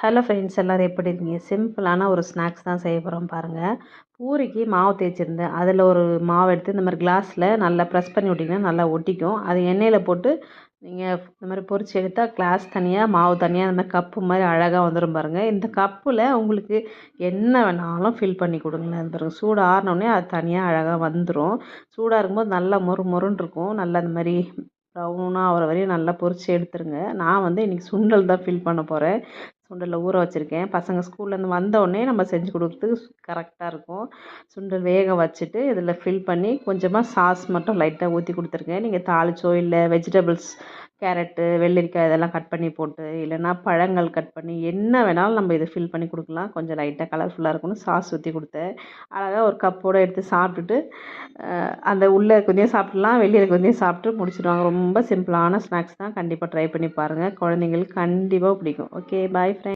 Hello friends, எல்லோரும் எப்படி இருக்கீங்க? சிம்பிளான ஒரு ஸ்நாக்ஸ் தான் செய்ய போகிறோம் பாருங்கள். பூரிக்கு மாவு தேய்ச்சிருந்தேன். அதில் ஒரு மாவு எடுத்து இந்த மாதிரி கிளாஸில் நல்லா ப்ரெஸ் பண்ணி விட்டிங்கன்னா நல்லா ஒட்டிக்கும். அது எண்ணெயில் போட்டு நீங்கள் இந்த மாதிரி பொரிச்சு எடுத்தால் கிளாஸ் தனியாக மாவு தனியாக இந்த மாதிரி கப்பு மாதிரி அழகாக வந்துடும் பாருங்கள். இந்த கப்பில் உங்களுக்கு என்ன வேணாலும் ஃபில் பண்ணி கொடுங்களேன் பாருங்கள். சூடு ஆறினோடனே அது தனியாக அழகாக வந்துடும். சூடாக இருக்கும்போது நல்லா மொறுன்னு இருக்கும். நல்லா இந்த மாதிரி ப்ரௌனாக ஆகிற வரையும் நல்லா பொரிச்சு எடுத்துருங்க. நான் வந்து இன்றைக்கி சுண்டல் தான் ஃபில் பண்ண போகிறேன். சுண்டலில் ஊற வச்சுருக்கேன். பசங்க ஸ்கூல்லேருந்து வந்தோடனே நம்ம செஞ்சு கொடுக்குறதுக்கு கரெக்டாக இருக்கும். சுண்டல் வேக வச்சுட்டு இதில் ஃபில் பண்ணி கொஞ்சமாக சாஸ் மட்டும் லைட்டாக ஊற்றி கொடுத்துருக்கேன். நீங்கள் தாளிச்சோ இல்லை வெஜிடபிள்ஸ் கேரட்டு வெள்ளரிக்காய் இதெல்லாம் கட் பண்ணி போட்டு இல்லைன்னா பழங்கள் கட் பண்ணி என்ன வேணாலும் நம்ம இதை ஃபில் பண்ணி கொடுக்கலாம். கொஞ்சம் லைட்டாக கலர்ஃபுல்லாக இருக்கணும். சாஸ் ஊற்றி கொடுத்தேன். அழகாக ஒரு கப்போடு எடுத்து சாப்பிட்டுட்டு அந்த உள்ளே கொஞ்சம் சாப்பிட்லாம், வெளியில் கொஞ்சம் சாப்பிட்டு முடிச்சிடுவாங்க. ரொம்ப சிம்பிளான ஸ்நாக்ஸ் தான். கண்டிப்பாக ட்ரை பண்ணி பாருங்கள். குழந்தைங்களுக்கு கண்டிப்பாக பிடிக்கும். Okay, bye friends.